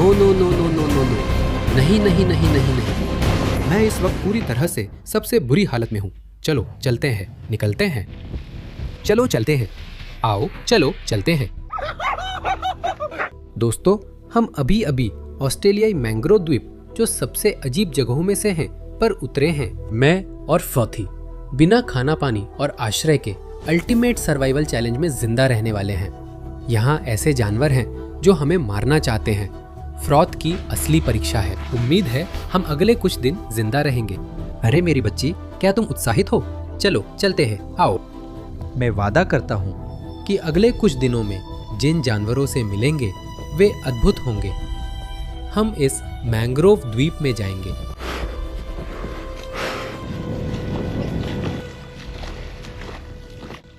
No no no no no no no, नहीं नहीं नहीं नहीं नहीं, मैं इस वक्त पूरी तरह से सबसे बुरी हालत में हूँ। चलो चलते हैं, निकलते हैं, चलो चलते हैं, आओ चलो चलते हैं। दोस्तों, हम अभी अभी ऑस्ट्रेलियाई मैंग्रोव द्वीप, जो सबसे अजीब जगहों में से हैं, पर उतरे हैं। मैं और फ्रॉथी बिना खाना पानी और आश्रय के अल्टीमेट सर्वाइवल चैलेंज में जिंदा रहने वाले हैं। यहाँ ऐसे जानवर हैं जो हमें मारना चाहते हैं। फ्रॉथ की असली परीक्षा है। उम्मीद है हम अगले कुछ दिन जिंदा रहेंगे। अरे मेरी बच्ची, क्या तुम उत्साहित हो? चलो चलते हैं, आओ। मैं वादा करता हूँ कि अगले कुछ दिनों में जिन जानवरों से मिलेंगे वे अद्भुत होंगे। हम इस मैंग्रोव द्वीप में जाएंगे।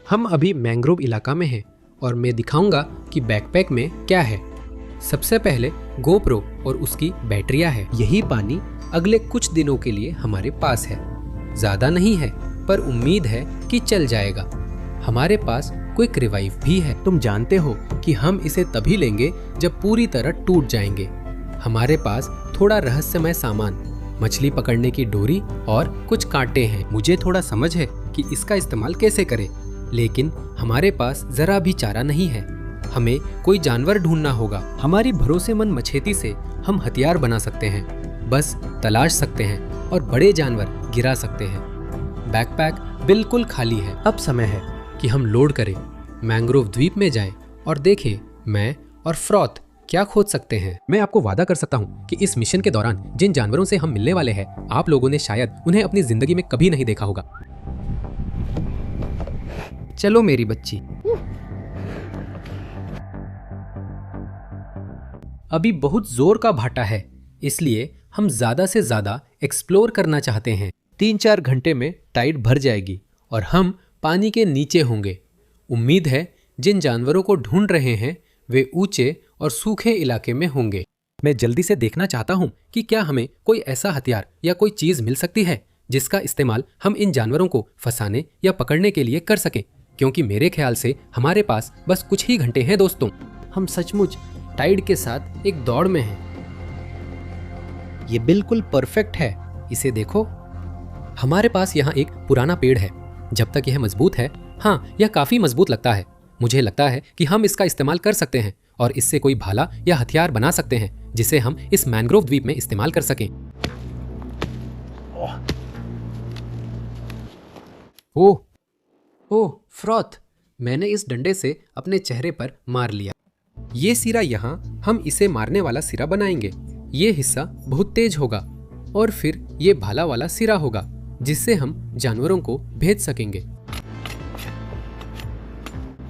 हम अभी मैंग्रोव इलाका में हैं और मैं दिखाऊंगा कि बैकपैक में क्या है। सबसे पहले गोप्रो और उसकी बैटरियां है। यही पानी अगले कुछ दिनों के लिए हमारे पास है। ज्यादा नहीं है, पर उम्मीद है कि चल जाएगा। हमारे पास क्विक रिवाइव भी है। तुम जानते हो कि हम इसे तभी लेंगे जब पूरी तरह टूट जाएंगे। हमारे पास थोड़ा रहस्यमय सामान, मछली पकड़ने की डोरी और कुछ कांटे हैं। मुझे थोड़ा समझ है कि इसका इस्तेमाल कैसे करें, लेकिन हमारे पास जरा भी चारा नहीं है। हमें कोई जानवर ढूंढना होगा। हमारी भरोसेमंद मछेती से हम हथियार बना सकते हैं, बस तलाश सकते हैं और बड़े जानवर गिरा सकते हैं। बैकपैक बिल्कुल खाली है। अब समय है कि हम लोड करें, मैंग्रोव द्वीप में जाएं और देखें मैं और फ्रॉथ क्या खोज सकते हैं। मैं आपको वादा कर सकता हूँ कि इस मिशन के दौरान जिन जानवरों से हम मिलने वाले हैं, आप लोगों ने शायद उन्हें अपनी जिंदगी में कभी नहीं देखा होगा। चलो मेरी बच्ची। अभी बहुत जोर का भाटा है, इसलिए हम ज्यादा से ज्यादा एक्सप्लोर करना चाहते हैं। 3-4 घंटे में टाइड भर जाएगी और हम पानी के नीचे होंगे। उम्मीद है जिन जानवरों को ढूंढ रहे हैं वे ऊंचे और सूखे इलाके में होंगे। मैं जल्दी से देखना चाहता हूं कि क्या हमें कोई ऐसा हथियार या कोई चीज मिल सकती है जिसका इस्तेमाल हम इन जानवरों को फंसाने या पकड़ने के लिए कर सकें, क्योंकि मेरे ख्याल से हमारे पास बस कुछ ही घंटे हैं। दोस्तों, हम सचमुच टाइड के साथ एक दौड़ में हैं। ये बिल्कुल परफेक्ट है, इसे देखो। हमारे पास यहाँ एक पुराना पेड़ है। जब तक यह मजबूत है, हाँ यह काफी मजबूत लगता है, मुझे लगता है कि हम इसका इस्तेमाल कर सकते हैं और इससे कोई भाला या हथियार बना सकते हैं जिसे हम इस मैंग्रोव द्वीप में इस्तेमाल कर सकें। ओह ओह फ्रॉथ, मैंने इस डंडे से अपने चेहरे पर मार लिया। ये सिरा यहाँ हम इसे मारने वाला सिरा बनाएंगे। ये हिस्सा बहुत तेज होगा और फिर ये भाला वाला सिरा होगा जिससे हम जानवरों को भेज सकेंगे।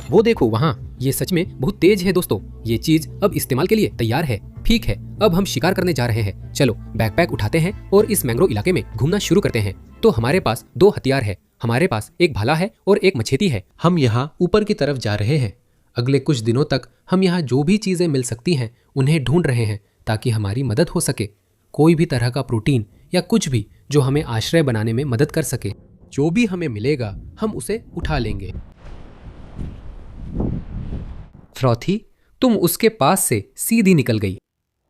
वो देखो वहाँ, ये सच में बहुत तेज है। दोस्तों, ये चीज अब इस्तेमाल के लिए तैयार है। ठीक है, अब हम शिकार करने जा रहे हैं। चलो बैकपैक उठाते हैं और इस मैंग्रोव इलाके में घूमना शुरू करते हैं। तो हमारे पास 2 हथियार है। हमारे पास एक भाला है और एक मछेती है। हम यहाँ ऊपर की तरफ जा रहे हैं। अगले कुछ दिनों तक हम यहाँ जो भी चीजें मिल सकती हैं उन्हें ढूंढ रहे हैं ताकि हमारी मदद हो सके। कोई भी तरह का प्रोटीन या कुछ भी जो हमें आश्रय बनाने में मदद कर सके। जो भी हमें मिलेगा हम उसे उठा लेंगे। फ्रॉथी, तुम उसके पास से सीधी निकल गई।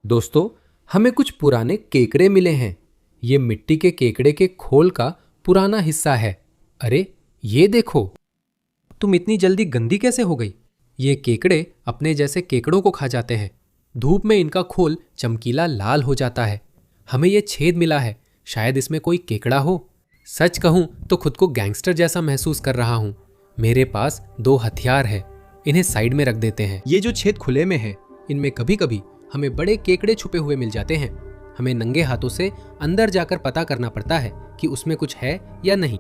दोस्तों, हमें कुछ पुराने केकड़े मिले हैं। ये मिट्टी के केकड़े के खोल का पुराना हिस्सा है। अरे ये देखो, तुम इतनी जल्दी गंदी कैसे हो गई? ये केकड़े अपने जैसे केकड़ों को खा जाते हैं। धूप में इनका खोल चमकीला लाल हो जाता है। हमें ये छेद मिला है, शायद इसमें कोई केकड़ा हो। सच कहूं तो खुद को गैंगस्टर जैसा महसूस कर रहा हूं। मेरे पास 2 हथियार है, इन्हें साइड में रख देते हैं। ये जो छेद खुले में है, इनमें कभी कभी हमें बड़े केकड़े छुपे हुए मिल जाते हैं। हमें नंगे हाथों से अंदर जाकर पता करना पड़ता है कि उसमें कुछ है या नहीं।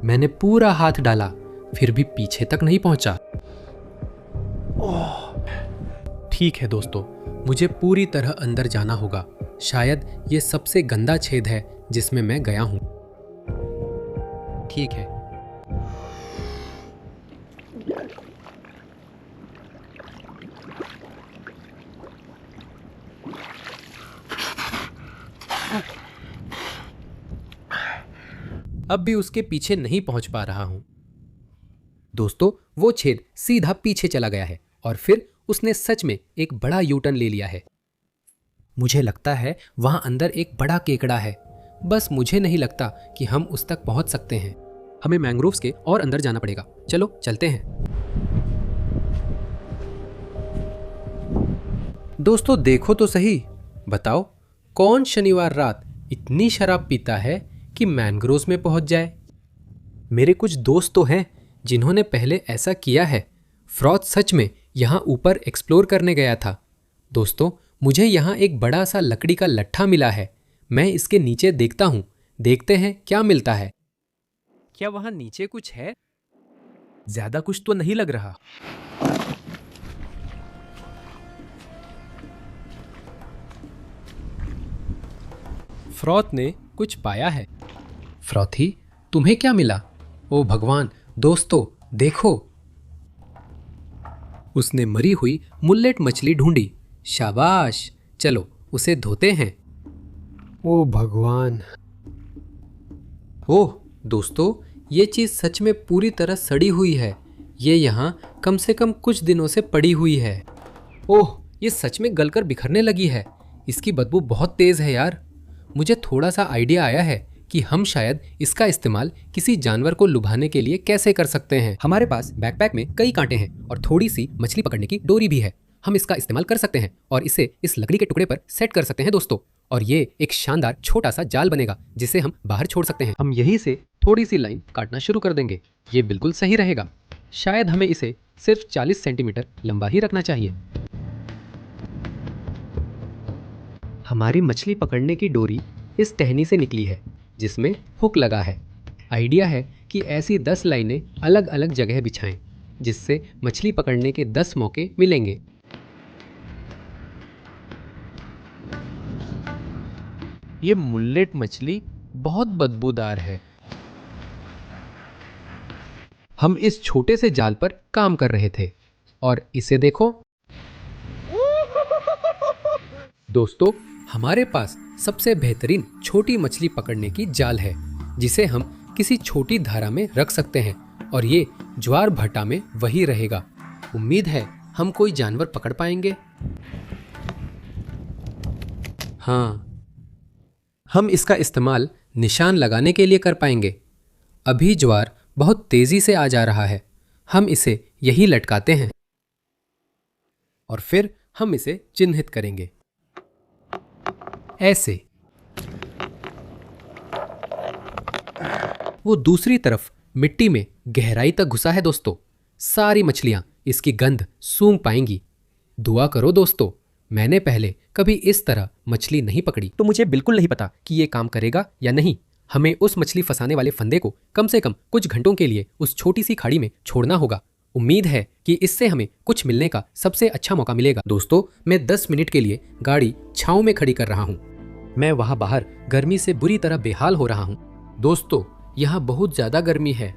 मैंने पूरा हाथ डाला, फिर भी पीछे तक नहीं पहुंचा। ठीक है दोस्तों, मुझे पूरी तरह अंदर जाना होगा। शायद ये सबसे गंदा छेद है जिसमें मैं गया हूं। ठीक है। अब भी उसके पीछे नहीं पहुंच पा रहा हूं। दोस्तों, वो छेद सीधा पीछे चला गया है और फिर उसने सच में एक बड़ा यूटर्न ले लिया है। मुझे लगता है वहां अंदर एक बड़ा केकड़ा है। बस मुझे नहीं लगता कि हम उस तक पहुंच सकते हैं। हमें मैंग्रोव्स के और अंदर जाना पड़ेगा। चलो चलते हैं। दोस्तों देखो तो सही, बताओ कौन शनिवार रात इतनी शराब पीता है कि मैंग्रोव्स में पहुंच जाए। मेरे कुछ दोस्त तो हैं जिन्होंने पहले ऐसा किया है। फ्रॉथ सच में यहाँ ऊपर एक्सप्लोर करने गया था। दोस्तों, मुझे यहाँ एक बड़ा सा लकड़ी का लट्ठा मिला है। मैं इसके नीचे देखता हूँ, देखते हैं क्या मिलता है। क्या वहाँ नीचे कुछ है? ज्यादा कुछ तो नहीं लग रहा। फ्रॉथ ने कुछ पाया है। फ्रॉथी, तुम्हें क्या मिला? ओ भगवान, दोस्तों देखो, उसने मरी हुई मुल्लेट मछली ढूंढी। शाबाश, चलो उसे धोते हैं। ओ भगवान। ओह दोस्तों, ये चीज सच में पूरी तरह सड़ी हुई है। ये यहाँ कम से कम कुछ दिनों से पड़ी हुई है। ओह, ये सच में गलकर बिखरने लगी है। इसकी बदबू बहुत तेज है यार। मुझे थोड़ा सा आइडिया आया है कि हम शायद इसका इस्तेमाल किसी जानवर को लुभाने के लिए कैसे कर सकते हैं। हमारे पास बैकपैक में कई कांटे हैं और थोड़ी सी मछली पकड़ने की डोरी भी है। हम इसका इस्तेमाल कर सकते हैं और इसे इस लकड़ी के टुकड़े पर सेट कर सकते हैं दोस्तों, और ये एक शानदार छोटा सा जाल बनेगा जिसे हम बाहर छोड़ सकते हैं। हम यहीं से थोड़ी सी लाइन काटना शुरू कर देंगे। ये बिल्कुल सही रहेगा। शायद हमें इसे सिर्फ 40 सेंटीमीटर लंबा ही रखना चाहिए। हमारी मछली पकड़ने की डोरी इस टहनी से निकली है जिसमें हुक लगा है। आइडिया है कि ऐसी 10 लाइनें अलग अलग जगह बिछाएं जिससे मछली पकड़ने के 10 मौके मिलेंगे। ये मुल्लेट मछली बहुत बदबूदार है। हम इस छोटे से जाल पर काम कर रहे थे और इसे देखो दोस्तों, हमारे पास सबसे बेहतरीन छोटी मछली पकड़ने की जाल है जिसे हम किसी छोटी धारा में रख सकते हैं और ये ज्वार भाटा में वही रहेगा। उम्मीद है हम कोई जानवर पकड़ पाएंगे। हाँ, हम इसका इस्तेमाल निशान लगाने के लिए कर पाएंगे। अभी ज्वार बहुत तेजी से आ जा रहा है। हम इसे यहीं लटकाते हैं और फिर हम इसे चिन्हित करेंगे ऐसे। वो दूसरी तरफ मिट्टी में गहराई तक घुसा है दोस्तों। सारी मछलियां इसकी गंध सूंघ पाएंगी। दुआ करो दोस्तों, मैंने पहले कभी इस तरह मछली नहीं पकड़ी तो मुझे बिल्कुल नहीं पता कि ये काम करेगा या नहीं। हमें उस मछली फंसाने वाले फंदे को कम से कम कुछ घंटों के लिए उस छोटी सी खाड़ी में छोड़ना होगा। उम्मीद है कि इससे हमें कुछ मिलने का सबसे अच्छा मौका मिलेगा। दोस्तों, मैं 10 मिनट के लिए गाड़ी छांव में खड़ी कर रहा हूँ। मैं वहाँ बाहर गर्मी से बुरी तरह बेहाल हो रहा हूँ। दोस्तों, यहाँ बहुत ज़्यादा गर्मी है।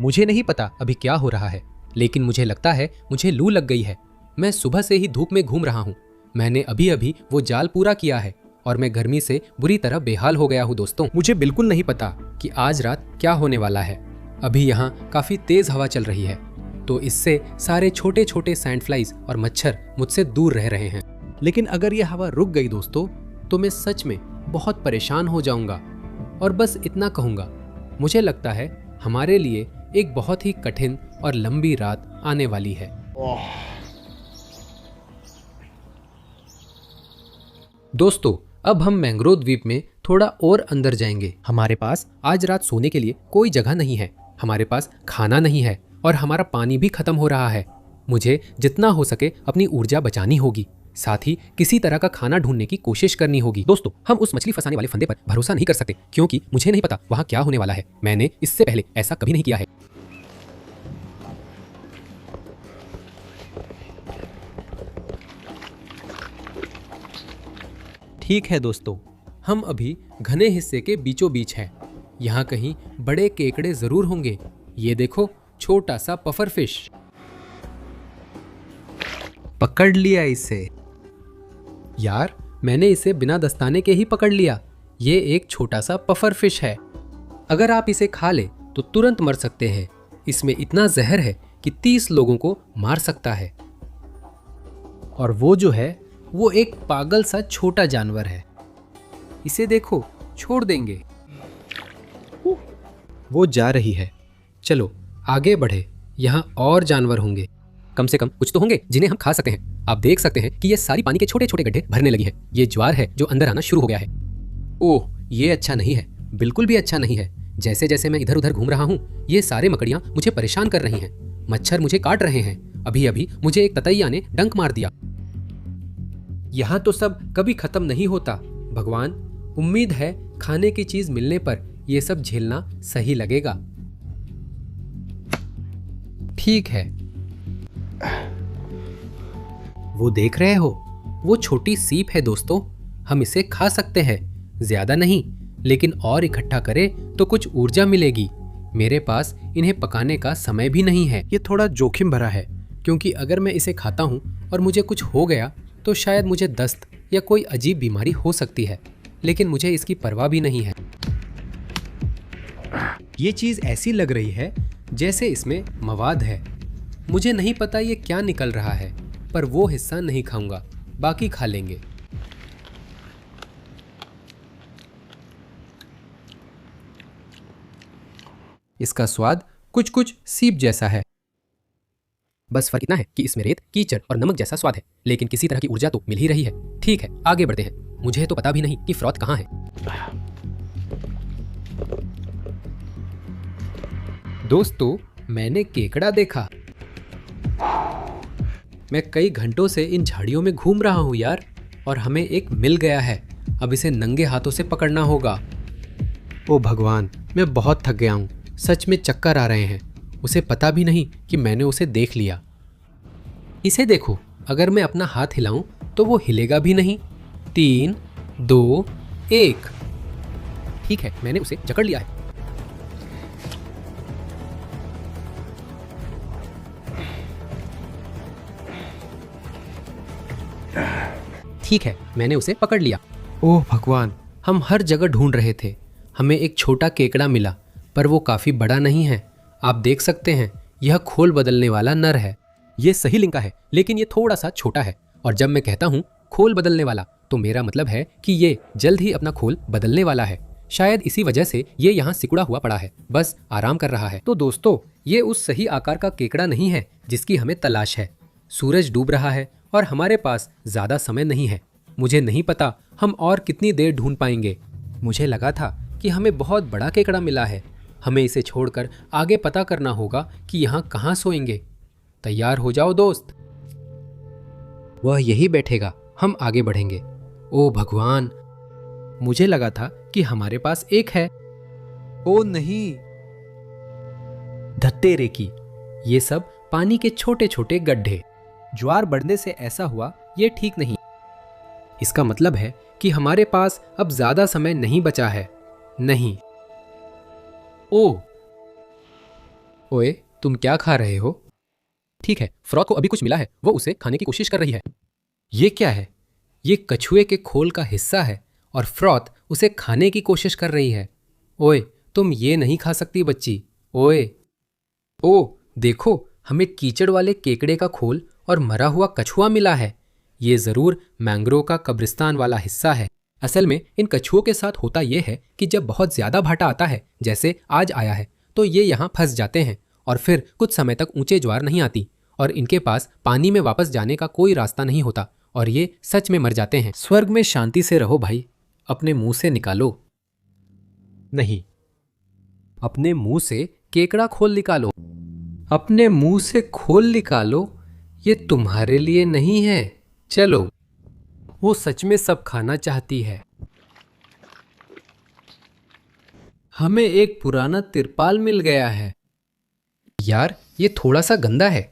मुझे नहीं पता अभी क्या हो रहा है, लेकिन मुझे लगता है मुझे लू लग गई है। मैं सुबह से ही धूप में घूम रहा हूँ। मैंने अभी अभी वो जाल पूरा किया है और मैं गर्मी से बुरी तरह बेहाल हो गया हूँ। दोस्तों, मुझे बिल्कुल नहीं पता कि आज रात क्या होने वाला है। अभी यहाँ काफ़ी तेज़ हवा चल रही है तो इससे सारे छोटे छोटे सैंड फ्लाइज और मच्छर मुझसे दूर रह रहे हैं। लेकिन अगर यह हवा रुक गई दोस्तों तो मैं सच में बहुत परेशान हो जाऊंगा। और बस इतना कहूंगा, मुझे लगता है हमारे लिए एक बहुत ही कठिन और लंबी रात आने वाली है। दोस्तों, अब हम मैंग्रोव द्वीप में थोड़ा और अंदर जाएंगे। हमारे पास आज रात सोने के लिए कोई जगह नहीं है, हमारे पास खाना नहीं है और हमारा पानी भी खत्म हो रहा है। मुझे जितना हो सके अपनी ऊर्जा बचानी होगी, साथ ही किसी तरह का खाना ढूंढने की कोशिश करनी होगी। दोस्तों, हम उस मछली फंसाने वाले फंदे पर भरोसा नहीं कर सकते क्योंकि मुझे नहीं पता वहाँ क्या होने वाला है। मैंने इससे पहले ऐसा कभी नहीं किया है। ठीक है दोस्तों, हम अभी घने हिस्से के बीचों बीच हैं। यहाँ कहीं बड़े केकड़े जरूर होंगे। ये देखो, छोटा सा पफर फिश। पकड़ लिया इसे। यार, मैंने इसे बिना दस्ताने के ही पकड़ लिया। ये एक छोटा सा पफर फिश है। अगर आप इसे खा ले तो तुरंत मर सकते हैं। इसमें इतना जहर है कि 30 लोगों को मार सकता है। और वो जो है वो एक पागल सा छोटा जानवर है। इसे देखो, छोड़ देंगे। वो जा रही है। चलो आगे बढ़े, यहाँ और जानवर होंगे। कम से कम कुछ तो होंगे जिन्हें हम खा सकते हैं। आप देख सकते हैं कि ये सारी पानी के छोटे छोटे गड्ढे भरने लगी है। ये ज्वार है जो अंदर आना शुरू हो गया है। ओह, ये अच्छा नहीं है, बिल्कुल भी अच्छा नहीं है। जैसे जैसे मैं इधर उधर घूम रहा हूँ, ये सारे मकड़ियाँ मुझे परेशान कर रही हैं। मच्छर मुझे काट रहे हैं। अभी अभी मुझे एक ततैया ने डंक मार दिया। यहाँ तो सब कभी खत्म नहीं होता। भगवान, उम्मीद है खाने की चीज मिलने पर ये सब झेलना सही लगेगा। ठीक है। वो देख रहे हो, वो छोटी सीप है दोस्तों। हम इसे खा सकते हैं, ज्यादा नहीं, लेकिन और इकट्ठा करें तो कुछ ऊर्जा मिलेगी। मेरे पास इन्हें पकाने का समय भी नहीं है। ये थोड़ा जोखिम भरा है, क्योंकि अगर मैं इसे खाता हूँ और मुझे कुछ हो गया तो शायद मुझे दस्त या कोई अजीब बीमारी हो सकती है, लेकिन मुझे इसकी परवाह भी नहीं है। ये चीज ऐसी लग रही है जैसे इसमें मवाद है। मुझे नहीं पता ये क्या निकल रहा है, पर वो हिस्सा नहीं खाऊंगा, बाकी खा लेंगे। इसका स्वाद कुछ कुछ सीप जैसा है। बस फर्क इतना है कि इसमें रेत, कीचड़ और नमक जैसा स्वाद है, लेकिन किसी तरह की ऊर्जा तो मिल ही रही है। ठीक है, आगे बढ़ते हैं। मुझे तो पता भी नहीं कि फ्रॉथ कहाँ है। दोस्तों, मैंने केकड़ा देखा। मैं कई घंटों से इन झाड़ियों में घूम रहा हूँ यार, और हमें एक मिल गया है। अब इसे नंगे हाथों से पकड़ना होगा। ओ भगवान, मैं बहुत थक गया हूँ। सच में चक्कर आ रहे हैं। उसे पता भी नहीं कि मैंने उसे देख लिया। इसे देखो, अगर मैं अपना हाथ हिलाऊं तो वो हिलेगा भी नहीं। 3, 2, 1। ठीक है, मैंने उसे जकड़ लिया है। ठीक है, मैंने उसे पकड़ लिया। ओह भगवान, हम हर जगह ढूंढ रहे थे। हमें एक छोटा केकड़ा मिला, पर वो काफी बड़ा नहीं है। आप देख सकते हैं, यह खोल बदलने वाला नर है। ये सही लिंग का है, लेकिन ये थोड़ा सा छोटा है। और जब मैं कहता हूँ खोल बदलने वाला, तो मेरा मतलब है कि ये जल्द ही अपना खोल बदलने वाला है। शायद इसी वजह से ये यहाँ सिकुड़ा हुआ पड़ा है, बस आराम कर रहा है। तो दोस्तों, ये उस सही आकार का केकड़ा नहीं है जिसकी हमें तलाश है। सूरज डूब रहा है और हमारे पास ज्यादा समय नहीं है। मुझे नहीं पता हम और कितनी देर ढूंढ पाएंगे। मुझे लगा था कि हमें बहुत बड़ा केकड़ा मिला है। हमें इसे छोड़कर आगे पता करना होगा कि यहाँ कहाँ सोएंगे। तैयार हो जाओ दोस्त। वह यही बैठेगा, हम आगे बढ़ेंगे। ओ भगवान, मुझे लगा था कि हमारे पास एक है। ओ नहीं, धत्तेरे की, ये सब पानी के छोटे छोटे गड्ढे। ज्वार बढ़ने से ऐसा हुआ, ये ठीक नहीं। इसका मतलब है कि हमारे पास अब ज्यादा समय नहीं बचा है। नहीं। ओए, तुम क्या खा रहे हो? ठीक है, फ्रॉथ को अभी कुछ मिला है, वो उसे खाने की कोशिश कर रही है। ये क्या है? ये कछुए के खोल का हिस्सा है और फ्रॉथ उसे खाने की कोशिश कर रही है। ओए, तुम ये नहीं खा सकती बच्ची। ओए, ओ देखो, हमें कीचड़ वाले केकड़े का खोल और मरा हुआ कछुआ मिला है। ये जरूर मैंग्रोव का कब्रिस्तान वाला हिस्सा है। असल में इन कछुओं के साथ होता यह है कि जब बहुत ज्यादा भाटा आता है, जैसे आज आया है, तो ये यहाँ फंस जाते हैं और फिर कुछ समय तक ऊंचे ज्वार नहीं आती और इनके पास पानी में वापस जाने का कोई रास्ता नहीं होता और ये सच में मर जाते हैं। स्वर्ग में शांति से रहो भाई, अपने मुंह से निकालो। नहीं, अपने मुंह से केकड़ा खोल निकालो। अपने मुंह से खोल निकालो। ये तुम्हारे लिए नहीं है। चलो, वो सच में सब खाना चाहती है। हमें एक पुराना तिरपाल मिल गया है। यार, ये थोड़ा सा गंदा है।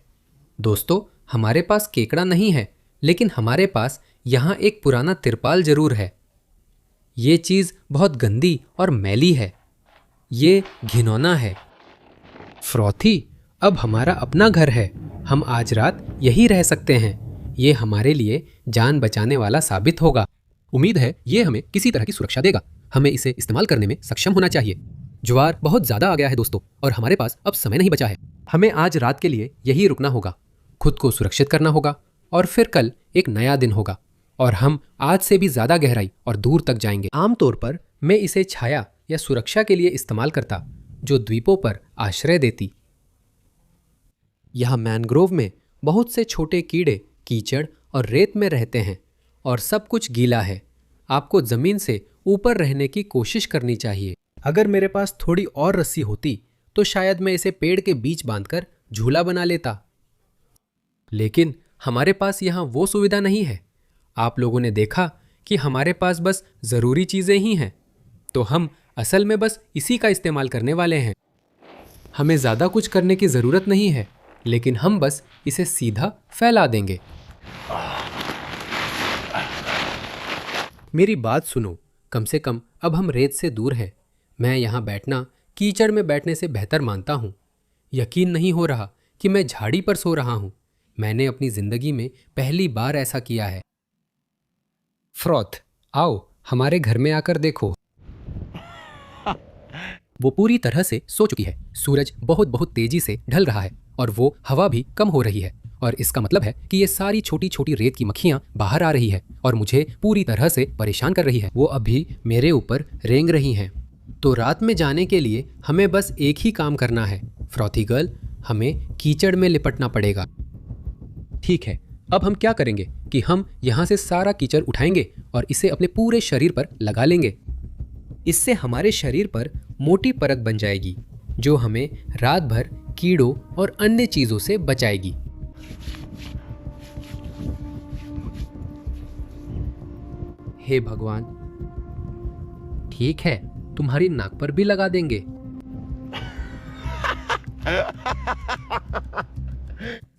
दोस्तों, हमारे पास केकड़ा नहीं है, लेकिन हमारे पास यहाँ एक पुराना तिरपाल जरूर है। ये चीज बहुत गंदी और मैली है। ये घिनौना है। फ्रॉथी, अब हमारा अपना घर है। हम आज रात यहीं रह सकते हैं। ये हमारे लिए जान बचाने वाला साबित होगा। उम्मीद है ये हमें किसी तरह की सुरक्षा देगा। हमें इसे इस्तेमाल करने में सक्षम होना चाहिए। ज्वार बहुत ज्यादा आ गया है दोस्तों, और हमारे पास अब समय नहीं बचा है। हमें आज रात के लिए यही रुकना होगा, खुद को सुरक्षित करना होगा, और फिर कल एक नया दिन होगा और हम आज से भी ज्यादा गहराई और दूर तक जाएंगे। आमतौर पर मैं इसे छाया या सुरक्षा के लिए इस्तेमाल करता, जो द्वीपों पर आश्रय देती। यहाँ मैनग्रोव में बहुत से छोटे कीड़े कीचड़ और रेत में रहते हैं और सब कुछ गीला है। आपको जमीन से ऊपर रहने की कोशिश करनी चाहिए। अगर मेरे पास थोड़ी और रस्सी होती तो शायद मैं इसे पेड़ के बीच बांधकर झूला बना लेता, लेकिन हमारे पास यहाँ वो सुविधा नहीं है। आप लोगों ने देखा कि हमारे पास बस जरूरी चीजें ही हैं, तो हम असल में बस इसी का इस्तेमाल करने वाले हैं। हमें ज्यादा कुछ करने की जरूरत नहीं है, लेकिन हम बस इसे सीधा फैला देंगे। मेरी बात सुनो, कम से कम अब हम रेत से दूर हैं। मैं यहाँ बैठना कीचड़ में बैठने से बेहतर मानता हूँ। यकीन नहीं हो रहा कि मैं झाड़ी पर सो रहा हूँ। मैंने अपनी जिंदगी में पहली बार ऐसा किया है। फ्रॉथ, आओ हमारे घर में आकर देखो। वो पूरी तरह से सो चुकी है। सूरज बहुत बहुत तेजी से ढल रहा है और वो हवा भी कम हो रही है, और इसका मतलब है कि ये सारी छोटी छोटी रेत की मक्खियां बाहर आ रही है और मुझे पूरी तरह से परेशान कर रही है। वो अभी मेरे ऊपर रेंग रही हैं। तो रात में जाने के लिए हमें बस एक ही काम करना है, फ्रॉथी गर्ल, हमें कीचड़ में लिपटना पड़ेगा। ठीक है, अब हम क्या करेंगे कि हम यहाँ से सारा कीचड़ उठाएंगे और इसे अपने पूरे शरीर पर लगा लेंगे। इससे हमारे शरीर पर मोटी परत बन जाएगी, जो हमें रात भर कीड़ों और अन्य चीजों से बचाएगी। हे भगवान, ठीक है, तुम्हारी नाक पर भी लगा देंगे।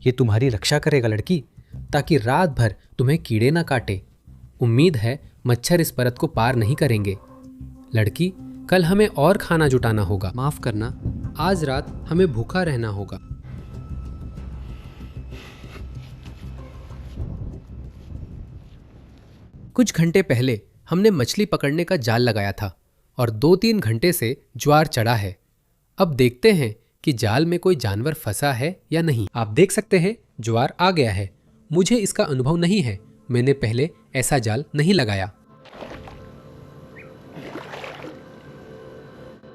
ये तुम्हारी रक्षा करेगा लड़की, ताकि रात भर तुम्हें कीड़े ना काटे। उम्मीद है मच्छर इस परत को पार नहीं करेंगे। लड़की, कल हमें और खाना जुटाना होगा। माफ करना, आज रात हमें भूखा रहना होगा। कुछ घंटे पहले हमने मछली पकड़ने का जाल लगाया था और 2-3 घंटे से ज्वार चढ़ा है। अब देखते हैं कि जाल में कोई जानवर फंसा है या नहीं। आप देख सकते हैं, ज्वार आ गया है। मुझे इसका अनुभव नहीं है, मैंने पहले ऐसा जाल नहीं लगाया।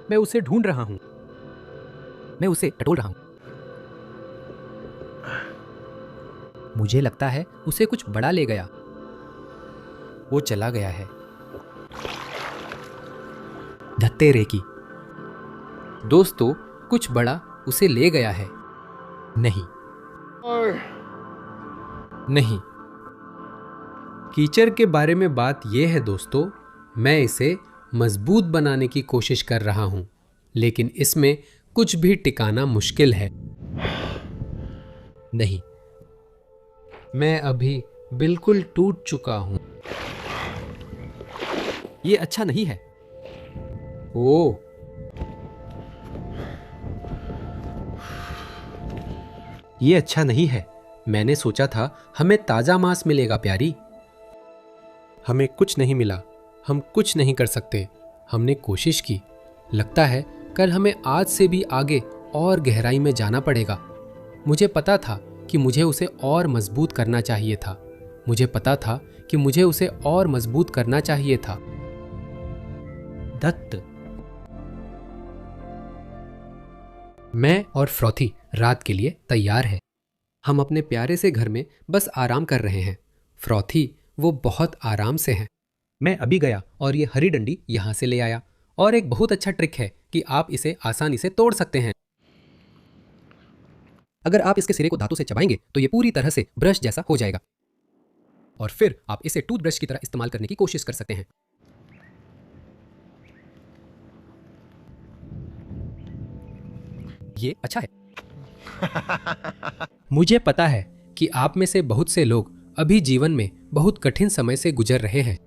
मैं उसे ढूंढ रहा हूं, मैं उसे टटोल रहा हूं। मुझे लगता है उसे कुछ बड़ा ले गया। वो चला गया है। धत्ते रेकी दोस्तों, कुछ बड़ा उसे ले गया है। नहीं नहीं, कीचड़ के बारे में बात यह है दोस्तों, मैं इसे मजबूत बनाने की कोशिश कर रहा हूं, लेकिन इसमें कुछ भी टिकाना मुश्किल है। नहीं, मैं अभी बिल्कुल टूट चुका हूं। ये अच्छा नहीं है। ओह, ये अच्छा नहीं है। मैंने सोचा था हमें ताजा मांस मिलेगा प्यारी। हमें कुछ नहीं मिला। हम कुछ नहीं कर सकते। हमने कोशिश की। लगता है कल हमें आज से भी आगे और गहराई में जाना पड़ेगा। मुझे पता था कि मुझे उसे और मजबूत करना चाहिए था। मुझे पता था कि मुझे उसे और मजबूत करना चाहिए था। दत्त, मैं और फ्रॉथी रात के लिए तैयार है। हम अपने प्यारे से घर में बस आराम कर रहे हैं। फ्रॉथी, वो बहुत आराम से हैं। मैं अभी गया और ये हरी डंडी यहाँ से ले आया। और एक बहुत अच्छा ट्रिक है कि आप इसे आसानी से तोड़ सकते हैं। अगर आप इसके सिरे को दांतों से चबाएंगे तो ये पूरी तरह से ब्रश जैसा हो जाएगा, और फिर आप इसे टूथब्रश की तरह इस्तेमाल करने की कोशिश कर सकते हैं। ये अच्छा है। मुझे पता है कि आप में से बहुत से लोग अभी जीवन में बहुत कठिन समय से गुजर रहे हैं।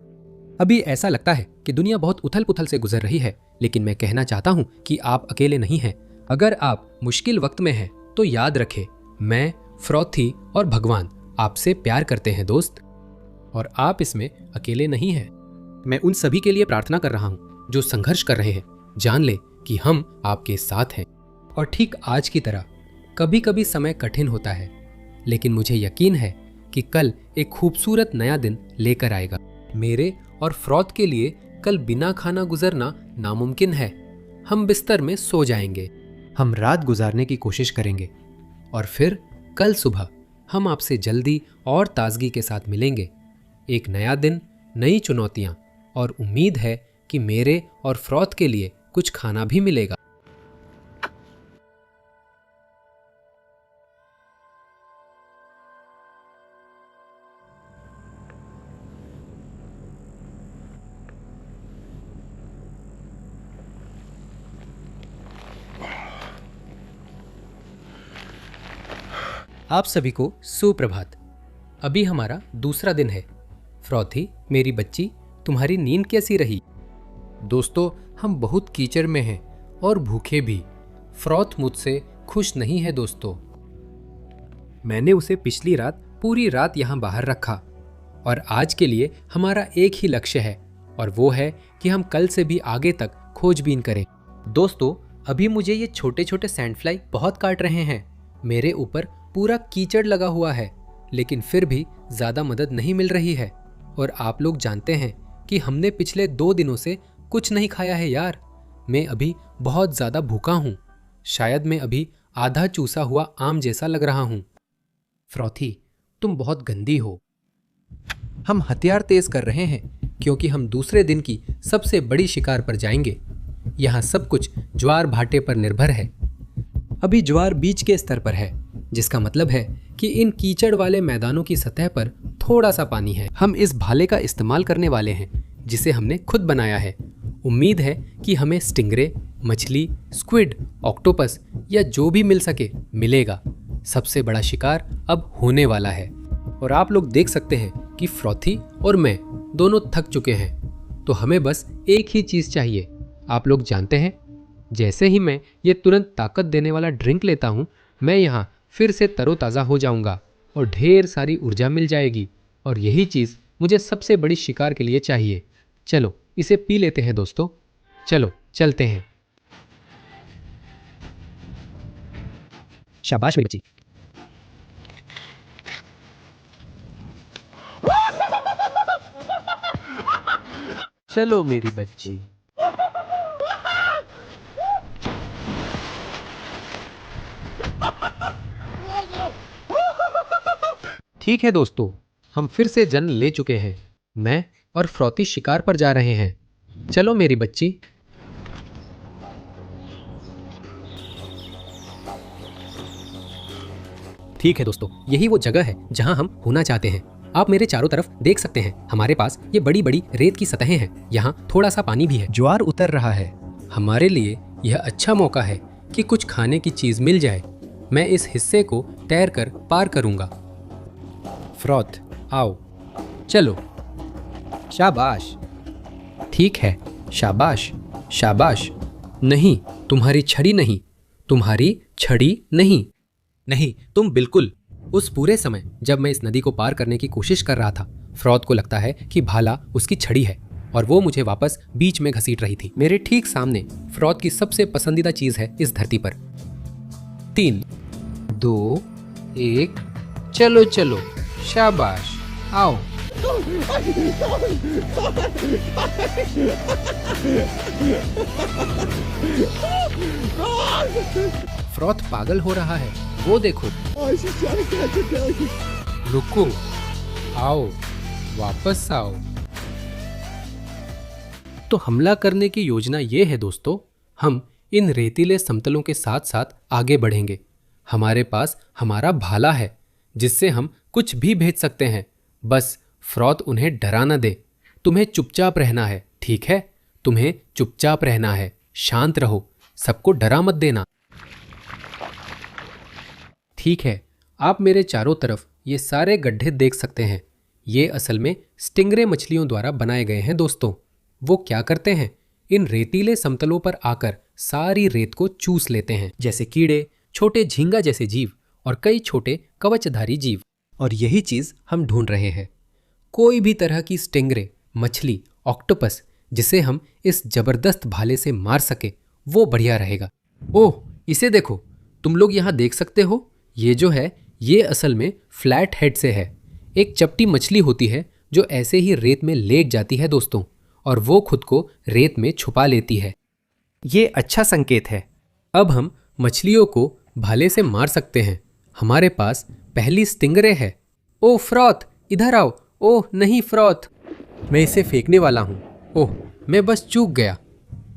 अभी ऐसा लगता है कि दुनिया बहुत उथल पुथल से गुजर रही है, लेकिन मैं कहना चाहता हूं कि आप अकेले नहीं हैं। अगर आप मुश्किल वक्त में हैं तो याद रखें, मैं, फ्रॉथी और भगवान आपसे प्यार करते हैं दोस्त, और आप इसमें अकेले नहीं हैं। मैं उन सभी के लिए प्रार्थना कर रहा हूं जो संघर्ष कर रहे हैं। जान ले कि हम आपके साथ हैं। और ठीक आज की तरह कभी कभी समय कठिन होता है, लेकिन मुझे यकीन है कि कल एक खूबसूरत नया दिन लेकर आएगा। मेरे और फ्रॉथ के लिए कल बिना खाना गुजरना नामुमकिन है। हम बिस्तर में सो जाएंगे, हम रात गुजारने की कोशिश करेंगे और फिर कल सुबह हम आपसे जल्दी और ताजगी के साथ मिलेंगे। एक नया दिन, नई चुनौतियां और उम्मीद है कि मेरे और फ्रॉथ के लिए कुछ खाना भी मिलेगा। आप सभी को सुप्रभात। अभी हमारा दूसरा दिन है। फ्रॉथी, मेरी बच्ची, तुम्हारी नींद कैसी रही? दोस्तों, हम बहुत कीचड़ में हैं और भूखे भी। फ्रॉथ मुझसे खुश नहीं है दोस्तों। मैंने उसे पिछली रात पूरी रात यहाँ बाहर रखा और आज के लिए हमारा एक ही लक्ष्य है और वो है कि हम कल से भी आगे तक खोजबीन करें। दोस्तों, अभी मुझे ये छोटे छोटे सैंडफ्लाई बहुत काट रहे हैं। मेरे ऊपर पूरा कीचड़ लगा हुआ है, लेकिन फिर भी ज़्यादा मदद नहीं मिल रही है। और आप लोग जानते हैं कि हमने पिछले 2 दिनों से कुछ नहीं खाया है यार। मैं अभी बहुत ज़्यादा भूखा हूँ। शायद मैं अभी आधा चूसा हुआ आम जैसा लग रहा हूँ। फ्रॉथी, तुम बहुत गंदी हो। हम हथियार तेज कर रहे हैं क्योंकि हम दूसरे दिन की सबसे बड़ी शिकार पर जाएंगे। यहाँ सब कुछ ज्वार भाटे पर निर्भर है। अभी ज्वार बीज के स्तर पर है, जिसका मतलब है कि इन कीचड़ वाले मैदानों की सतह पर थोड़ा सा पानी है। हम इस भाले का इस्तेमाल करने वाले हैं, जिसे हमने खुद बनाया है। उम्मीद है कि हमें स्टिंगरे, मछली, स्क्विड, ऑक्टोपस या जो भी मिल सके मिलेगा। सबसे बड़ा शिकार अब होने वाला है। और आप लोग देख सकते हैं कि फ्रॉथी और मैं दोनों थक चुके हैं, तो हमें बस एक ही चीज़ चाहिए। आप लोग जानते हैं, जैसे ही मैं ये तुरंत ताकत देने वाला ड्रिंक लेता हूँ, मैं यहाँ फिर से तरोताज़ा हो जाऊँगा और ढेर सारी ऊर्जा मिल जाएगी। और यही चीज़ मुझे सबसे बड़ी शिकार के लिए चाहिए। चलो इसे पी लेते हैं दोस्तों। चलो चलते हैं। शाबाश मेरी बच्ची। चलो मेरी बच्ची। ठीक है दोस्तों, हम फिर से जन्म ले चुके हैं। मैं और फ्रॉथी शिकार पर जा रहे हैं। चलो मेरी बच्ची। ठीक है दोस्तों, यही वो जगह है जहां हम होना चाहते हैं। आप मेरे चारों तरफ देख सकते हैं, हमारे पास ये बड़ी बड़ी रेत की सतहें हैं। यहाँ थोड़ा सा पानी भी है। ज्वार उतर रहा है। हमारे लिए यह अच्छा मौका है कि कुछ खाने की चीज मिल जाए। मैं इस हिस्से को तैर कर पार करूंगा। फ्रॉथ, आओ। चलो। शाबाश। ठीक है, शाबाश शाबाश। नहीं, तुम्हारी छड़ी नहीं, तुम्हारी छड़ी नहीं। नहीं, तुम बिल्कुल। उस पूरे समय जब मैं इस नदी को पार करने की कोशिश कर रहा था, फ्रॉथ को लगता है कि भाला उसकी छड़ी है और वो मुझे वापस बीच में घसीट रही थी। मेरे ठीक सामने फ्रॉथ की सबसे पसंदीदा चीज है इस धरती पर। 3, 2, 1, चलो चलो। शाबाश, आओ। फ्रॉथ पागल हो रहा है, वो देखो। रुको, आओ, वापस आओ। तो हमला करने की योजना ये है दोस्तों, हम इन रेतीले समतलों के साथ साथ आगे बढ़ेंगे। हमारे पास हमारा भाला है, जिससे हम कुछ भी भेज सकते हैं। बस फ्रॉथ उन्हें डरा न दे। तुम्हें चुपचाप रहना है, ठीक है? तुम्हें चुपचाप रहना है, शांत रहो, सबको डरा मत देना। ठीक है, आप मेरे चारों तरफ ये सारे गड्ढे देख सकते हैं। ये असल में स्टिंगरे मछलियों द्वारा बनाए गए हैं दोस्तों। वो क्या करते हैं, इन रेतीले समतलों पर आकर सारी रेत को चूस लेते हैं, जैसे कीड़े, छोटे झींगा जैसे जीव और कई छोटे कवचधारी जीव। और यही चीज हम ढूंढ रहे हैं, कोई भी तरह की स्टिंगरे, मछली, ऑक्टोपस जिसे हम इस जबरदस्त भाले से मार सके, वो बढ़िया रहेगा। ओह, इसे देखो, तुम लोग यहाँ देख सकते हो, ये जो है ये असल में फ्लैट हेड से है। एक चपटी मछली होती है जो ऐसे ही रेत में लेट जाती है दोस्तों, और वो खुद को रेत में छुपा लेती है। ये अच्छा संकेत है। अब हम मछलियों को भाले से मार सकते हैं। हमारे पास पहली स्टिंगरे है। ओह फ्रॉथ, इधर आओ। ओह नहीं फ्रॉथ, मैं इसे फेंकने वाला हूँ। ओह, मैं बस चूक गया।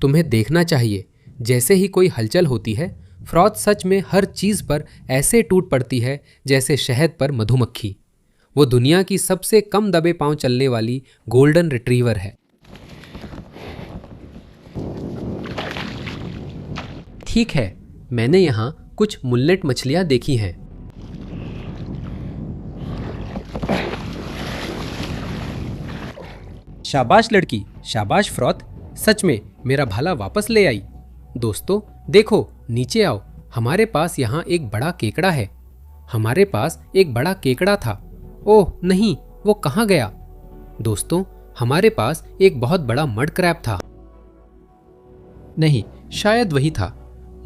तुम्हें देखना चाहिए, जैसे ही कोई हलचल होती है फ्रॉथ सच में हर चीज़ पर ऐसे टूट पड़ती है जैसे शहद पर मधुमक्खी। वो दुनिया की सबसे कम दबे पांव चलने वाली गोल्डन रिट्रीवर है। ठीक है, मैंने यहाँ कुछ मुल्लेट मछलियाँ देखी हैं। शाबाश लड़की, शाबाश फ्रॉथ, सच में मेरा भाला वापस ले आई। दोस्तों देखो, नीचे आओ। हमारे पास यहाँ एक बड़ा केकड़ा है। हमारे पास एक बड़ा केकड़ा था। ओह नहीं, वो कहाँ गया? दोस्तों, हमारे पास एक बहुत बड़ा मड क्रैब था। नहीं, शायद वही था।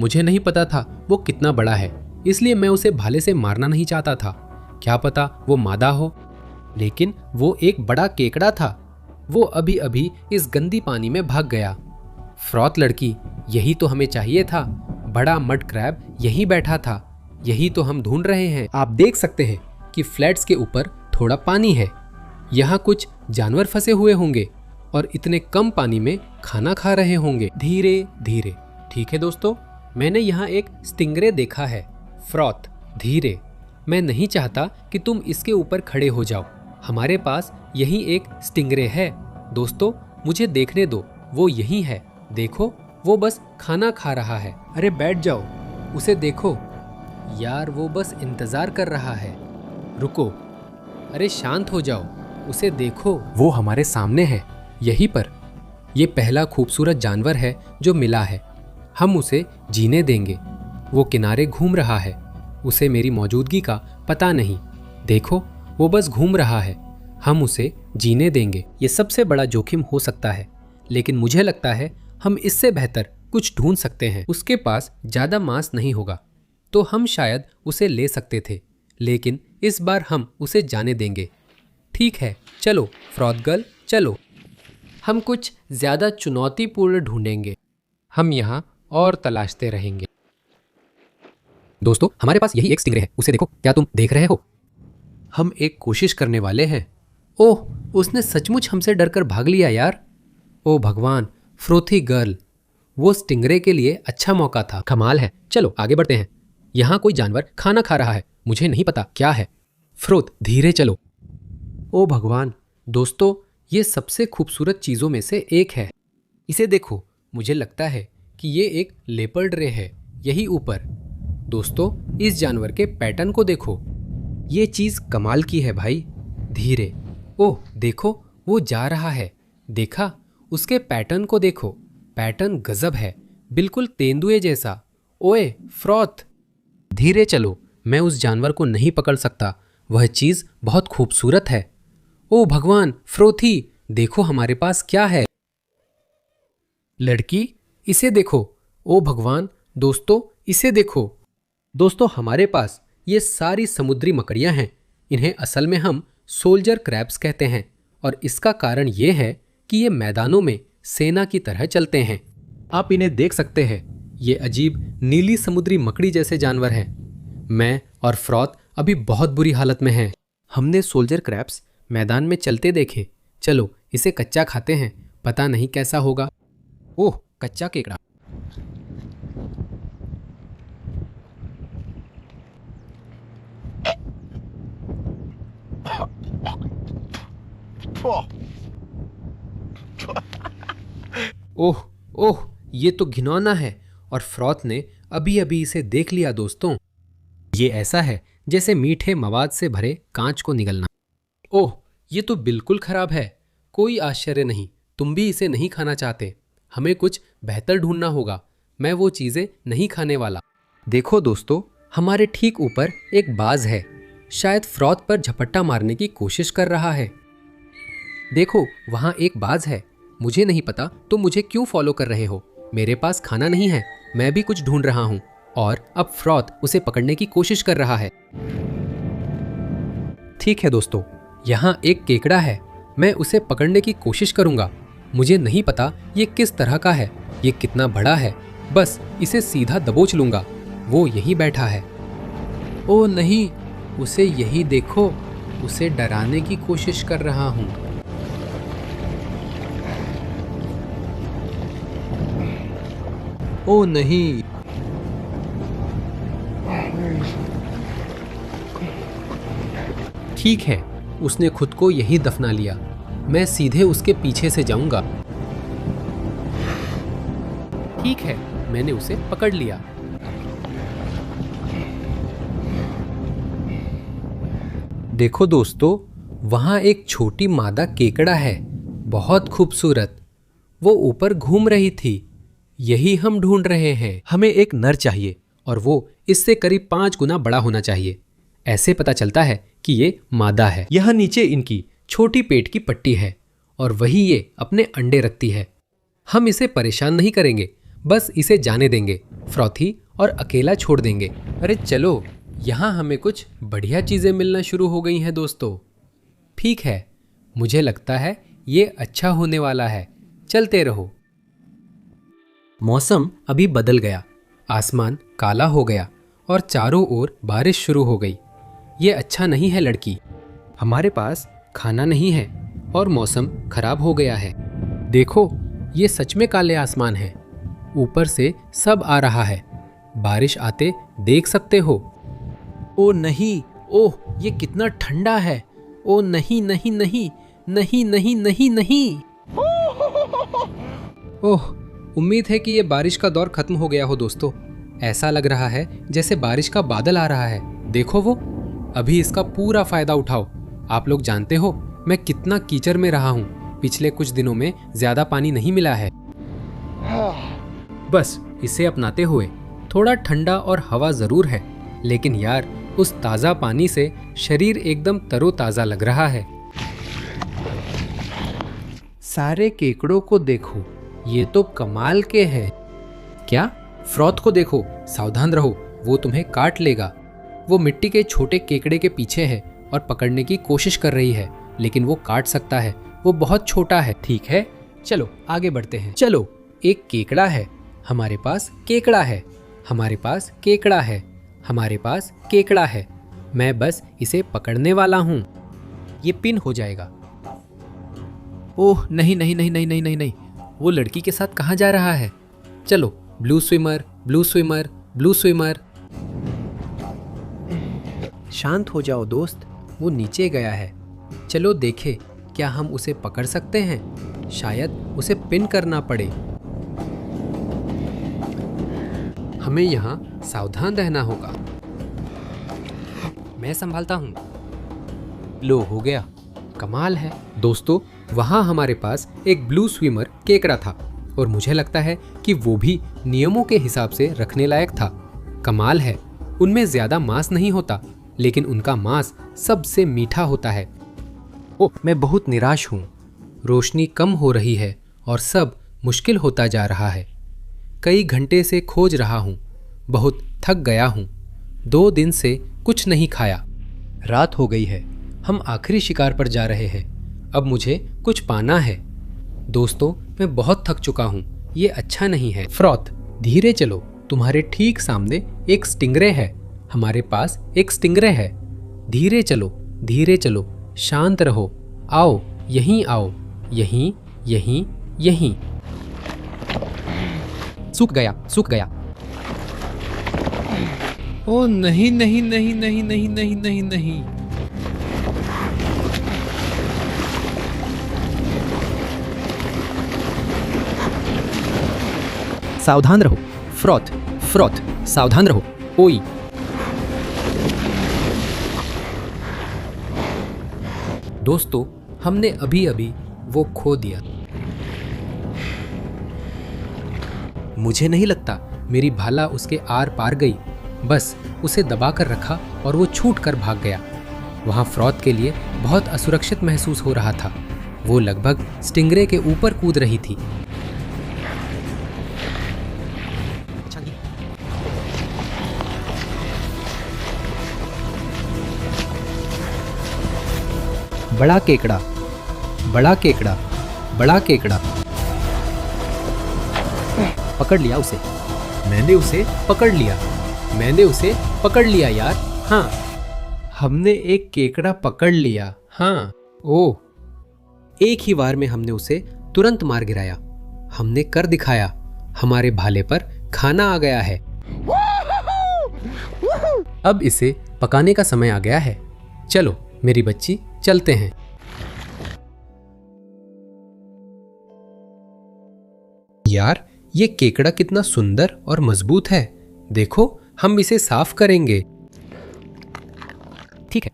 मुझे नहीं पता था वो कितना बड़ा है, इसलिए मैं उसे भाले से मारना नहीं चाहता था। क्या पता वो मादा हो। लेकिन वो एक बड़ा केकड़ा था। वो अभी अभी इस गंदी पानी में भाग गया। फ्रॉथ लड़की, यही तो हमें चाहिए था। बड़ा मड क्रैब यहीं बैठा था। यही तो हम ढूंढ रहे हैं। आप देख सकते हैं कि फ्लैट्स के ऊपर थोड़ा पानी है। यहाँ कुछ जानवर फंसे हुए होंगे और इतने कम पानी में खाना खा रहे होंगे। धीरे धीरे। ठीक है दोस्तों, मैंने यहाँ एक स्टिंगरे देखा है। फ्रॉथ, धीरे। मैं नहीं चाहता कि तुम इसके ऊपर खड़े हो जाओ। हमारे पास यही एक स्टिंगरे है। दोस्तों मुझे देखने दो, वो यही है। देखो, वो बस खाना खा रहा है। अरे बैठ जाओ, उसे देखो यार, वो बस इंतजार कर रहा है। रुको, अरे शांत हो जाओ, उसे देखो, वो हमारे सामने है, यहीं पर। ये पहला खूबसूरत जानवर है जो मिला है। हम उसे जीने देंगे। वो किनारे घूम रहा है। उसे मेरी मौजूदगी का पता नहीं। देखो, वो बस घूम रहा है। हम उसे जीने देंगे। ये सबसे बड़ा जोखिम हो सकता है, लेकिन मुझे लगता है हम इससे बेहतर कुछ ढूंढ सकते हैं। उसके पास ज्यादा मांस नहीं होगा, तो हम शायद उसे ले सकते थे, लेकिन इस बार हम उसे जाने देंगे। ठीक है, चलो फ्रॉथ गर्ल, चलो। हम कुछ ज्यादा चुनौतीपूर्ण ढूंढेंगे। हम यहाँ और तलाशते रहेंगे। दोस्तों, हमारे पास यही एक स्टिंगरे है। उसे देखो, क्या तुम देख रहे हो? हम एक कोशिश करने वाले हैं। ओह, उसने सचमुच हमसे डरकर भाग लिया यार। ओह भगवान, फ्रोथी गर्ल, वो स्टिंगरे के लिए अच्छा मौका था। कमाल है। चलो आगे बढ़ते हैं। यहाँ कोई जानवर खाना खा रहा है। मुझे नहीं पता क्या है। फ्रोथ, धीरे चलो। ओह भगवान, दोस्तों ये सबसे खूबसूरत चीजों में से एक है। इसे देखो, मुझे लगता है कि ये एक लेपर्ड रे है, यही ऊपर। दोस्तों, इस जानवर के पैटर्न को देखो। ये चीज कमाल की है भाई। धीरे। ओह देखो, वो जा रहा है। देखा, उसके पैटर्न को देखो। पैटर्न गजब है, बिल्कुल तेंदुए जैसा। ओए फ्रॉथ, धीरे चलो। मैं उस जानवर को नहीं पकड़ सकता। वह चीज बहुत खूबसूरत है। ओ भगवान, फ्रोथी, देखो हमारे पास क्या है। लड़की, इसे देखो। ओ भगवान, दोस्तों इसे देखो। दोस्तों, हमारे पास ये सारी समुद्री मकड़ियां हैं। इन्हें असल में हम सोल्जर क्रैब्स कहते हैं, और इसका कारण ये है कि ये मैदानों में सेना की तरह चलते हैं। आप इन्हें देख सकते हैं। ये अजीब नीली समुद्री मकड़ी जैसे जानवर हैं। मैं और फ्रॉथ अभी बहुत बुरी हालत में हैं। हमने सोल्जर क्रैब्स मैदान में चलते देखे। चलो इसे कच्चा खाते हैं, पता नहीं कैसा होगा। ओह, कच्चा केकड़ा। ओह ओह, ये तो घिनौना है, और फ्रॉथ ने अभी अभी इसे देख लिया। दोस्तों, ये ऐसा है जैसे मीठे मवाद से भरे कांच को निगलना। ओह, ये तो बिल्कुल खराब है। कोई आश्चर्य नहीं तुम भी इसे नहीं खाना चाहते। हमें कुछ बेहतर ढूंढना होगा। मैं वो चीजें नहीं खाने वाला। देखो दोस्तों, हमारे ठीक ऊपर एक बाज है। शायद फ्रॉथ पर झपट्टा मारने की कोशिश कर रहा है। देखो, वहां एक बाज है। मुझे नहीं पता तुम मुझे क्यों फॉलो कर रहे हो। मेरे पास खाना नहीं है, मैं भी कुछ ढूंढ रहा हूँ। और अब फ्रॉथ उसे पकड़ने की कोशिश कर रहा है। ठीक है दोस्तों, यहाँ एक केकड़ा है, मैं उसे पकड़ने की कोशिश करूंगा। मुझे नहीं पता ये किस तरह का है, ये कितना बड़ा है, बस इसे सीधा दबोच लूंगा। वो यहीं बैठा है। ओ नहीं, उसे यही देखो, उसे डराने की कोशिश कर रहा हूँ। ओ नहीं, ठीक है, उसने खुद को यही दफना लिया। मैं सीधे उसके पीछे से जाऊंगा। ठीक है, मैंने उसे पकड़ लिया। देखो दोस्तों, वहां एक छोटी मादा केकड़ा है, बहुत खूबसूरत। वो ऊपर घूम रही थी। यही हम ढूंढ रहे हैं। हमें एक नर चाहिए और वो इससे करीब 5 गुना बड़ा होना चाहिए। ऐसे पता चलता है कि ये मादा है। यह नीचे इनकी छोटी पेट की पट्टी है और वही ये अपने अंडे रखती है। हम इसे परेशान नहीं करेंगे, बस इसे जाने देंगे, फ्रॉथी, और अकेला छोड़ देंगे। अरे चलो, यहाँ हमें कुछ बढ़िया चीजें मिलना शुरू हो गई हैं दोस्तों। ठीक है, मुझे लगता है ये अच्छा होने वाला है। चलते रहो। मौसम अभी बदल गया, आसमान काला हो गया और चारों ओर बारिश शुरू हो गई। ये अच्छा नहीं है लड़की। हमारे पास खाना नहीं है और मौसम खराब हो गया है। देखो, ये सच में काले आसमान है। ऊपर से सब आ रहा है। बारिश आते देख सकते हो। ओ नहीं, ओह ये कितना ठंडा है। ओ नहीं नहीं नहीं नहीं नहीं नहीं नहीं। ओह, उम्मीद है कि ये बारिश का दौर खत्म हो गया हो दोस्तों। ऐसा लग रहा है जैसे बारिश का बादल आ रहा है। देखो वो, अभी इसका पूरा फायदा उठाओ। आप लोग जानते हो मैं कितना कीचड़ में रहा हूँ। पिछले कुछ दिनों में ज्यादा पानी नहीं मिला है। बस इसे अपनाते हुए। थोड़ा ठंडा और हवा जरूर है, लेकिन यार उस ताजा पानी से शरीर एकदम तरोताजा लग रहा है। सारे केकड़ों को देखो, ये तो कमाल के हैं। क्या? फ्रॉथ को देखो, सावधान रहो, वो तुम्हें काट लेगा। वो मिट्टी के छोटे केकड़े के पीछे है और पकड़ने की कोशिश कर रही है, लेकिन वो काट सकता है। वो बहुत छोटा है। ठीक है, चलो आगे बढ़ते हैं। चलो, एक केकड़ा है, हमारे पास केकड़ा है, हमारे पास केकड़ा है, हमारे पास केकड़ा है। मैं बस इसे पकड़ने वाला हूँ। ये पिन हो जाएगा। ओह नहीं नहीं नहीं नहीं नहीं नहीं नहीं, वो लड़की के साथ कहाँ जा रहा है? चलो, blue swimmer, blue swimmer, blue swimmer. शांत हो जाओ दोस्त, वो नीचे गया है। चलो देखें, क्या हम उसे पकड़ सकते हैं? शायद उसे पिन करना पड़े। हमें यहाँ सावधान रहना होगा। मैं संभालता हूँ। लो, हो गया। कमाल है दोस्तों, वहाँ हमारे पास एक ब्लू स्विमर केकड़ा था और मुझे लगता है कि वो भी नियमों के हिसाब से रखने लायक था। कमाल है, उनमें ज्यादा मांस नहीं होता, लेकिन उनका मांस सबसे मीठा होता है। ओह, मैं बहुत निराश हूँ। रोशनी कम हो रही है और सब मुश्किल होता जा रहा है। कई घंटे से खोज रहा हूँ, बहुत थक गया हूँ। 2 दिन से कुछ नहीं खाया। रात हो गई है, हम आखिरी शिकार पर जा रहे हैं। अब मुझे कुछ पाना है। दोस्तों, मैं बहुत थक चुका हूँ, ये अच्छा नहीं है। फ्रॉथ, धीरे चलो, तुम्हारे ठीक सामने एक स्टिंगरे है। हमारे पास एक स्टिंगरे है। धीरे चलो, धीरे चलो, शांत रहो। आओ, यहीं आओ, यहीं, यहीं, यहीं। सूख गया, सूख गया। ओ नहीं नहीं नहीं नहीं नहीं नहीं नहीं नहीं। सावधान रहो फ्रॉथ, फ्रॉथ, सावधान रहो। ओई, दोस्तों, हमने अभी अभी वो खो दिया। मुझे नहीं लगता मेरी भाला उसके आर पार गई। बस उसे दबाकर रखा और वो छूट कर भाग गया। वहाँ फ्रॉथ के लिए बहुत असुरक्षित महसूस हो रहा था। वो लगभग स्टिंगरे के ऊपर कूद रही थी। बड़ा केकड़ा, बड़ा केकड़ा, बड़ा केकड़ा। पकड़ लिया उसे। मैंने उसे पकड़ लिया। मैंने उसे पकड़ लिया यार। हाँ, हमने एक केकड़ा पकड़ लिया। हाँ, ओह, एक ही बार में हमने उसे तुरंत मार गिराया। हमने कर दिखाया। हमारे भाले पर खाना आ गया है। अब इसे पकाने का समय आ गया है। चलो मेरी बच्ची, चलते हैं। यार, ये केकड़ा कितना सुंदर और मजबूत है। देखो, हम इसे साफ करेंगे। ठीक है,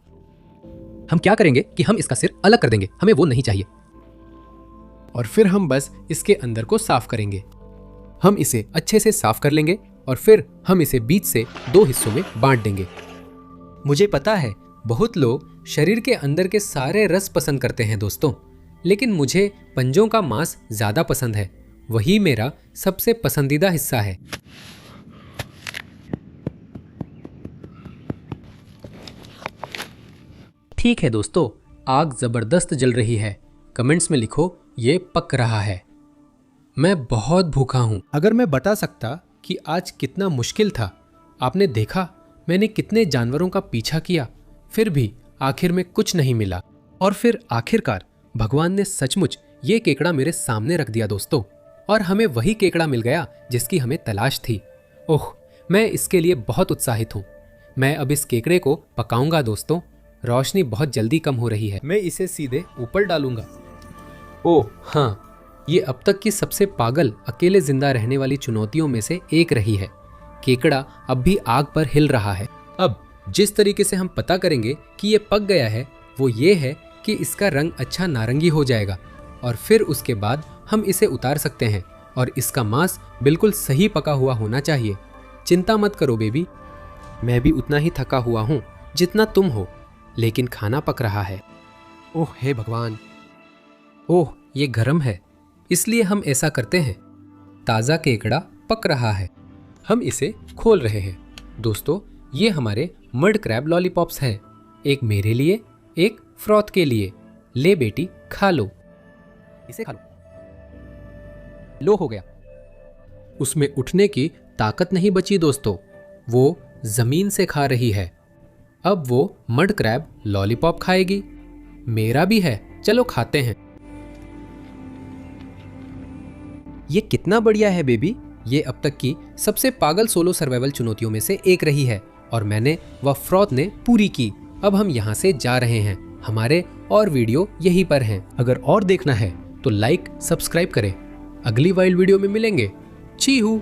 हम क्या करेंगे कि हम इसका सिर अलग कर देंगे। हमें वो नहीं चाहिए। और फिर हम बस इसके अंदर को साफ करेंगे। हम इसे अच्छे से साफ कर लेंगे और फिर हम इसे बीच से 2 हिस्सों में बांट देंगे। मुझे पता है बहुत लोग शरीर के अंदर के सारे रस पसंद करते हैं दोस्तों, लेकिन मुझे पंजों का मांस ज्यादा पसंद है। वही मेरा सबसे पसंदीदा हिस्सा है। ठीक है दोस्तों, आग जबरदस्त जल रही है। कमेंट्स में लिखो ये पक रहा है। मैं बहुत भूखा हूं। अगर मैं बता सकता कि आज कितना मुश्किल था। आपने देखा मैंने कितने जानवरों का पीछा किया, फिर भी आखिर में कुछ नहीं मिला। और फिर आखिरकार भगवान ने सचमुच ये केकड़ा मेरे सामने रख दिया दोस्तों, और हमें वही केकड़ा मिल गया जिसकी हमें तलाश थी। ओह, मैं इसके लिए बहुत उत्साहित हूँ। मैं अब इस केकड़े को पकाऊंगा दोस्तों। रोशनी बहुत जल्दी कम हो रही है। मैं इसे सीधे ऊपर डालूंगा। ओह हाँ, ये अब तक की सबसे पागल अकेले जिंदा रहने वाली चुनौतियों में से एक रही है। केकड़ा अब भी आग पर हिल रहा है। अब जिस तरीके से हम पता करेंगे कि ये पक गया है वो ये है कि इसका रंग अच्छा नारंगी हो जाएगा, और फिर उसके बाद हम इसे उतार सकते हैं। और इसका मांस बिल्कुल सही पका हुआ होना चाहिए। चिंता मत करो बेबी, मैं भी उतना ही थका हुआ हूँ जितना तुम हो, लेकिन खाना पक रहा है। ओह हे भगवान, ओह ये गर्म है, इसलिए हम ऐसा करते हैं। ताज़ा केकड़ा पक रहा है, हम इसे खोल रहे हैं। दोस्तों, ये हमारे मड क्रैब लॉलीपॉप्स हैं। एक मेरे लिए, एक फ्रॉथ के लिए। ले बेटी, खा लो। इसे खा लो। लो, हो गया। उसमें उठने की ताकत नहीं बची दोस्तों, वो जमीन से खा रही है। अब वो मड क्रैब लॉलीपॉप खाएगी। मेरा भी है, चलो खाते हैं। ये कितना बढ़िया है बेबी। ये अब तक की सबसे पागल सोलो सर्वाइवल चुनौतियों में से एक रही है, और मैंने व फ्रॉथ ने पूरी की। अब हम यहाँ से जा रहे हैं। हमारे और वीडियो यहीं पर हैं। अगर और देखना है तो लाइक सब्सक्राइब करें। अगली वाइल्ड वीडियो में मिलेंगे। चीहू।